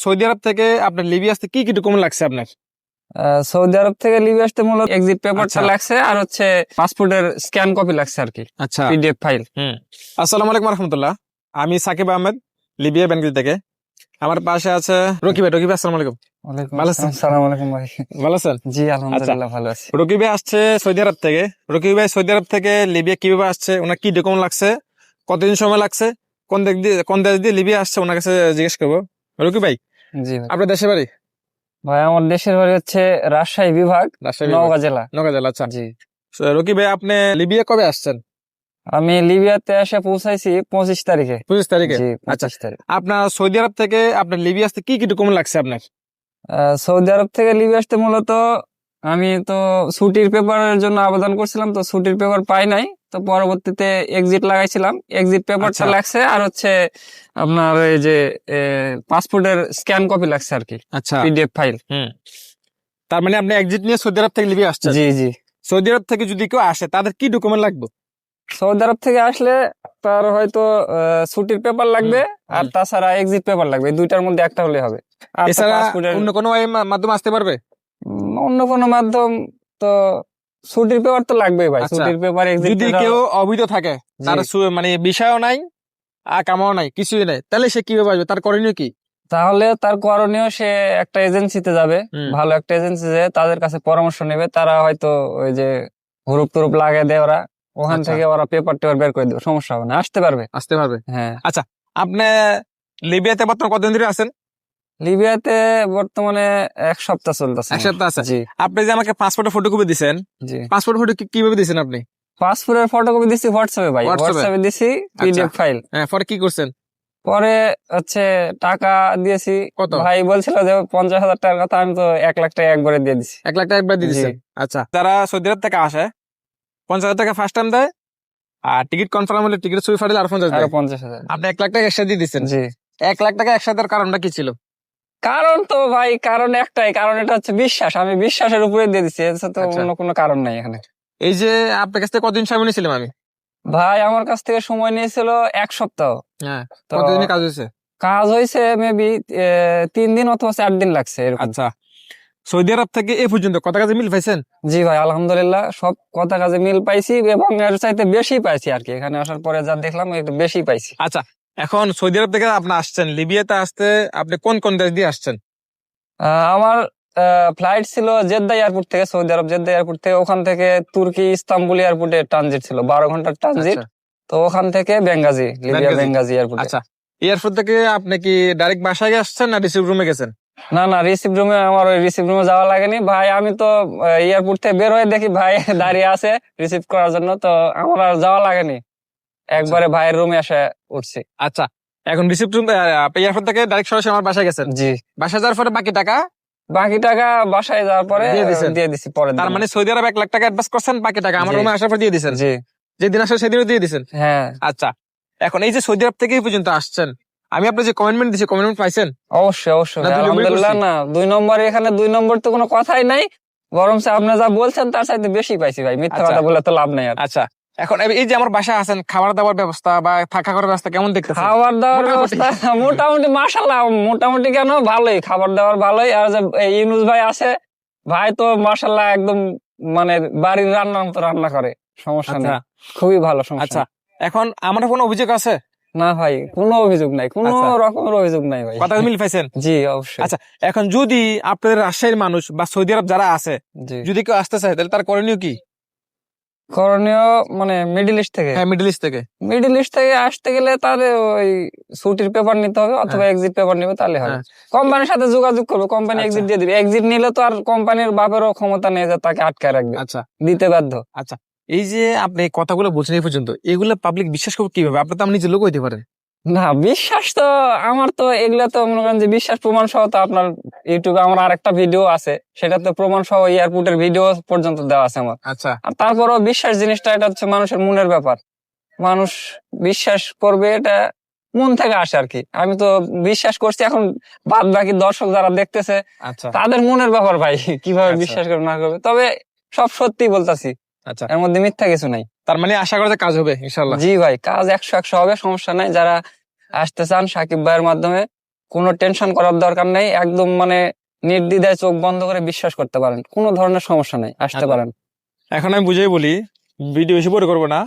Saudi আরব থেকে আপনার Libya আসতে কি কি ডকুমেন্ট লাগছে আপনার? সৌদি আরব থেকে লিবিয়া আসতে মূলত এক্সিট পেপারটা আচ্ছা। লাগছে আর হচ্ছে পাসপোর্টের স্ক্যান কপি লাগছে আর কি, আচ্ছা। PDF file. আসসালামু আলাইকুম রহমতুল্লাহ। আমি সাকিব আহমেদ, লিবিয়া বেঙ্গলি থেকে। আমার পাশে আছে রকিব ভাই। রকিব ভাই, আসসালামু আলাইকুম। ভালো আছেন? আসসালামু আলাইকুম ভাই। ভালো আছেন? জি আলহামদুলিল্লাহ ভালো আছি। রকিব ভাই আসছে সৌদি আরব থেকে। রকিব ভাই সৌদি আরব থেকে লিবিয়া কিভাবে আসছে, ওনার কি ডকুমেন্ট লাগছে, কতদিন সময় লাগছে, কোন দেশ দিয়ে লিবিয়া আসছে, ওনার কাছে জিজ্ঞেস করবো। রকিব ভাই, জি ভাই। আপনার দেশের বাড়ি? ভাই আমার দেশের বাড়ি হচ্ছে রাজশাহী বিভাগ, রাজশাহী নওগাঁ জেলা। নওগাঁ জেলা। আচ্ছা। জি। রকিব ভাই, আপনি লিবিয়া কবে আসছেন? আমি লিবিয়াতে এসে পৌঁছাইছি 25 তারিখে। 25 তারিখে। জি আচ্ছা। 25 তারিখ। আপনার সৌদি আরব থেকে আপনার লিবিয়া আসতে কি কি ডকুমেন্ট লাগছে আপনার? সৌদি আরব থেকে লিবিয়া আসতে মূলত আমি তো ছুটির পেপারের জন্য আবেদন করছিলাম, তো ছুটির পেপার পাই নাই, তো পরবর্তীতে এক্সিট লাগাইছিলাম, এক্সিট পেপারটা আচ্ছা। লাগছে আর হচ্ছে আপনার এই যে পাসপোর্টের স্ক্যান কপি লাগছে আর কি, আচ্ছা। PDF file. তার মানে আপনি এক্সিট নিয়ে সৌদি আরব থেকে লিবিয়া আসছেন? জি জি। সৌদি আরব থেকে যদি কেউ আসে তাদের কি ডকুমেন্ট লাগবে? সৌদি আরব থেকে আসলে তার হয়তো ছুটির পেপার লাগবে আর তাছাড়া এক্সিট পেপার লাগবে, এই দুইটার মধ্যে একটা হলে হবে। আর এছাড়া পাসপোর্টের অন্য কোনো মাধ্যমে আসতে পারবে? অন্য কোনো মাধ্যম তো ছুটির পেপার তো লাগবেই ভাই। আচ্ছা। ছুটির পেপার এক্সিট যদি কেউ অবৈধ থাকে, জি। তার মানে বিষয়ও নাই আর কামাও নাই, কিছুই নাই, তাহলে সে কিভাবে আসবে? তার করণীয় কি? তাহলে তার করণীয় সে একটা এজেন্সিতে যাবে, ভালো একটা এজেন্সি, যে তাদের কাছে পরামর্শ নেবে। তারা হয়তো ওই যে হুরুপ টুরুপ লাগিয়ে দেয় ওরা, ওখান আচ্ছা। থেকে ওরা পেপার টেপার বের করে দেবে, সমস্যা হবে না, আসতে পারবে। আসতে পারবে। হ্যাঁ। আচ্ছা, আপনি লিবিয়াতে বর্তমানে কতদিন ধরে আছেন? লিবিয়াতে বর্তমানে 1 সপ্তাহ চলতেছে। 1 সপ্তাহ আছে। জি আপনি যে আমাকে পাসপোর্টের ফটোকপি দিছেন, জি। পাসপোর্ট ফটো কিভাবে দিছেন আপনি? পাসপোর্টের ফটোকপি দিছি হোয়াটসঅ্যাপে ভাই, হোয়াটসঅ্যাপে? হোয়াটসঅ্যাপে দিছি পিডিএফ ফাইল। হ্যাঁ, পরে কি করছেন? পরে হচ্ছে টাকা দিয়েছি। কত? ভাই বলছিল যে 50,000 টাকার কথা, আমি তো 1 লাখ টাকা একবারে দিয়ে দিছি। 1 লাখ টাকা একবার দিয়ে জি। দিচ্ছেন? আচ্ছা। যারা সৌদি আরব থেকে আসে 50,000 টাকা ফার্স্ট টাইম দেয়, আর টিকিট কনফার্ম হলে টিকিট ছবি ফাটিলে আর 50 আরো দেয়। 50,000। আপনি 1 লাখ টাকা একসাথে দিয়ে দিচ্ছেন। জি। 1 লাখ টাকা একসাথে দেওয়ার কারণটা কি ছিল? কারণ তো ভাই, কারণ একটাই, কারণ এটা হচ্ছে বিশ্বাস। আমি বিশ্বাসের উপরে দিয়ে দিচ্ছি, এছাড়া তো আচ্ছা। অন্য কোনো কারণ নাই এখানে। এই যে আপনার কাছ থেকে কতদিন সময় নিয়েছিলাম আমি? ভাই আমার কাছ থেকে সময় নিয়েছিল 1 সপ্তাহ। হ্যাঁ। তো কতদিনে কাজ হয়েছে? কাজ হয়েছে মেবি 3 দিন অথবা 4 দিন লাগছে এরকম। আচ্ছা। সৌদি আরব থেকে এ পর্যন্ত কত কাজে মিল পাইছেন? জি ভাই আলহামদুলিল্লাহ, সব কথা কাজে মিল পাইছি এবং এর চাইতে বেশি পাইছি আর কি। এখানে আসার পরে যা দেখলাম একটু বেশি পাইছি। আচ্ছা, এখন সৌদি আরব থেকে আপনি আসছেন, লিবিয়াতে আসতে আপনি কোন কোন দেশ দিয়ে আসছেন? আমার ফ্লাইট ছিল জেদ্দা এয়ারপোর্ট থেকে, সৌদি আরব জেদ্দা এয়ারপোর্ট থেকে। ওখান থেকে তুর্কি ইস্তাম্বুল এয়ারপোর্টে ট্রানজিট ছিল, 12 ঘন্টার ট্রানজিট। আচ্ছা। তো ওখান থেকে বেঙ্গাজি, লিবিয়া বেঙ্গাজি এয়ারপোর্টে। আচ্ছা, এয়ারপোর্ট থেকে আপনি কি ডাইরেক্ট বাসায় আসছেন না রিসিভ রুমে গেছেন? না না, রিসিভ রুমে, আমার ওই রিসিভ রুমে যাওয়া লাগেনি ভাই। আমি তো এয়ারপোর্ট থেকে বের হয়ে দেখি ভাই দাঁড়িয়ে আছে রিসিভ করার জন্য, তো আমার আর যাওয়া লাগেনি, একবারে ভাইয়ের রুমে এসে উঠছি। আচ্ছা, এখন রিসিভ রুম এয়ারপোর্ট থেকে ডাইরেক্ট সরাসরি আমার বাসায় গেছেন? জি। বাসায় যাওয়ার পরে বাকি টাকা বাসায় যাওয়ার পরে দিয়ে দিছি পরে। তার মানে সৌদি আরব 1 লাখ টাকা অ্যাডভান্স করছেন, বাকি টাকা আমার জি। রুমে আসার পর দিয়ে দিছেন? জি। যেদিন আসলে সেদিনও দিয়ে দিছেন? হ্যাঁ। আচ্ছা, এখন এই যে সৌদি আরব থেকে এই পর্যন্ত আসছেন, আমি আপনার যে কমেন্টমেন্ট দিচ্ছি, কমেন্টমেন্ট পাইছেন? অবশ্যই অবশ্যই না, 2 নম্বরই আলহামদুলিল্লাহ। করছি? না 2 নম্বর, এখানে 2 নম্বর তো কোনো কথাই নাই, বরং আপনি যা বলছেন তার চাইতে বেশি পাইছি ভাই। মিথ্যা আচ্ছা। কথা বলে তো লাভ নাই আর। আচ্ছা, এখন এই যে আমার বাসায় আছেন, খাবার দাবার ব্যবস্থা বা থাকা খাওয়ার ব্যবস্থা কেমন দেখতেছেন? খাবার দাবার মোটামুটি। ব্যবস্থা মোটামুটি মাশাআল্লাহ, মোটামুটি কেন, ভালোই, খাবার দাবার ভালোই। আর যে এই ইউনুস ভাই আছে, ভাই তো মাশাআল্লাহ একদম মানে বাড়ির রান্নার মতো রান্না করে, সমস্যা নেই, আচ্ছা। খুবই ভালো, সমস্যা আচ্ছা, নেই। এখন আমার কোনো অভিযোগ আছে? না ভাই, কোনো অভিযোগ নাই, কোনো আচ্ছা। রকমের অভিযোগ নাই ভাই। কথা মিল পাইছেন? জি অবশ্যই। আচ্ছা, এখন যদি আপনাদের রাজশাহীর মানুষ বা সৌদি আরব যারা আছে, জি। যদি কেউ আসতে চায়, তাহলে তার করণীয় কি? করণীয় মানে মিডল ইস্ট থেকে, হ্যাঁ, মিডল ইস্ট থেকে। মিডল ইস্ট থেকে আসতে গেলে তার ওই ছুটির পেপার নিতে হবে অথবা এক্সিট পেপার নিবে, তাহলে হবে। হ্যাঁ। কোম্পানির সাথে যোগাযোগ করবে, কোম্পানি আচ্ছা। এক্সিট দিয়ে দিবে। এক্সিট নিলে তো আর কোম্পানির বাপেরও ক্ষমতা নেই যে তাকে আটকায় রাখবে, আচ্ছা। দিতে বাধ্য। আচ্ছা, এই যে আপনি কথাগুলো বলছেন এই পর্যন্ত, এগুলো পাবলিক বিশ্বাস করবে কিভাবে? আপনি তো আমার নিজে লোক হইতে পারেন। না বিশ্বাস তো আমার তো এগুলা তো মনে করেন যে বিশ্বাস প্রমাণ সহ তো আপনার ইউটিউবে আমার আরেকটা ভিডিও আছে, সেটা তো প্রমাণ সহ এয়ারপোর্টের ভিডিও পর্যন্ত দেওয়া আছে আমার। আচ্ছা। আর তারপরও বিশ্বাস জিনিসটা, এটা হচ্ছে মানুষের মনের ব্যাপার। মানুষ বিশ্বাস করবে, এটা মন থেকে আসে আর কি। আমি তো বিশ্বাস করছি, এখন বাদ বাকি দর্শক যারা দেখতেছে আচ্ছা। তাদের মনের ব্যাপার ভাই, কিভাবে আচ্ছা। বিশ্বাস করবে না করবে। তবে সব সত্যি বলতাছি, আচ্ছা, এর মধ্যে মিথ্যা কিছু নাই। তার মানে আশা করা যায় কাজ হবে ইনশাআল্লাহ? জি ভাই, কাজ 100 হবে, সমস্যা নাই। যারা আসতে চান সাকিব ভাইয়ের মাধ্যমে কোনো টেনশন করার দরকার নেই, একদম মানে নির্দ্বিধায় চোখ বন্ধ করে বিশ্বাস করতে পারেন, কোনো ধরনের সমস্যা নেই, আসতে আচ্ছা। পারেন। এখন আমি বুঝেই বলি, ভিডিও বেশি বড় করবো না।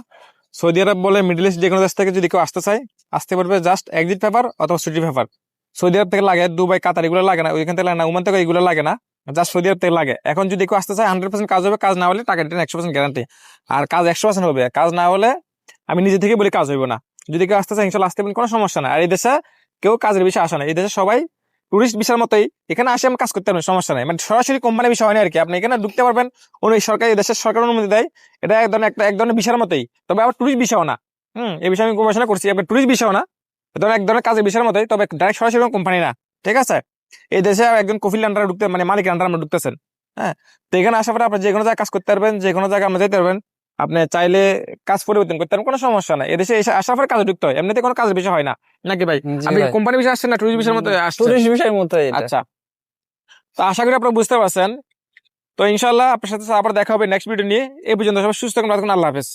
সৌদি আরব বলে মিডল ইস্ট যে কোনো দেশ থেকে যদি কেউ আসতে চায়, আসতে পারবে জাস্ট এক্সিট পেপার অথবা ছুটি পেপার। সৌদি আরব থেকে লাগে, দুবাই কাতার এগুলো লাগে না, ওইখান থেকে লাগে না, ওমান থেকে এগুলো লাগে না, জাস্ট সৌদি আরব থেকে লাগে। এখন যদি কেউ আসতে চায় 100% কাজ হবে, কাজ না হলে টাকা রিটার্ন 100% গ্যারান্টি। আর কাজ 100% হবে, কাজ না হলে আমি নিজে থেকে বলি কাজ হইব না। যদি কেউ আসতে চায় ইনশাল্লাহ আসতে পারেন, কোনো সমস্যা না। আর এই দেশে কেউ কাজের বিষয়ে আসে না, এই দেশে সবাই টুরিস্ট ভিসার মতোই এখানে আসে আমি কাজ করতে পারবেন, সমস্যা নাই। মানে সরাসরি কোম্পানি বিষয় হয় না আর কি, আপনি এখানে ঢুকতে পারবেন, সরকারি দেশের সরকার অনুমতি দেয়, এটা এক ধরনের ভিসার মতোই, তবে আবার টুরিস্ট বিষয় না। এই বিষয়ে আমি গবেষণা করছি, আপনার টুরিস্ট বিষয় না, ধরেন এক ধরনের কাজের বিষয়ের মতোই, তবে ডাইরেক্ট সরাসরি কোম্পানি না। ঠিক আছে, এই দেশে একজন কফিল আন্ডারে ঢুকতে মানে মালিকের আন্ডারে আমরা ঢুকতেছেন। হ্যাঁ, তো এখানে আসার পরে আপনি যে কোনো জায়গায় কাজ করতে পারবেন, যে কোনো জায়গায় আমরা যেতে পারবেন, আপনি চাইলে কাজ পরিবর্তন করতে পারবেন, কোনো সমস্যা নাই। এদেশে আসার পরে কাজে ঢুকতে হয়, এমনিতে কোনো কাজের বিষয় হয় না নাকি ভাই? জি আপনি ভাই, কোম্পানি বিষয় আসছেন না টুরিস্ট বিষয়ের মতো আসছেন? টুরিস্ট বিষয়ের মতো এটা। আচ্ছা, তো আশা করি আপনারা বুঝতে পারছেন। তো ইনশাল্লাহ আপনার সাথে আবার দেখা হবে নেক্সট ভিডিও নিয়ে। এই পর্যন্ত সবাই সুস্থ থাকুন, ভালো থাকুন, আল্লাহ হাফেজ।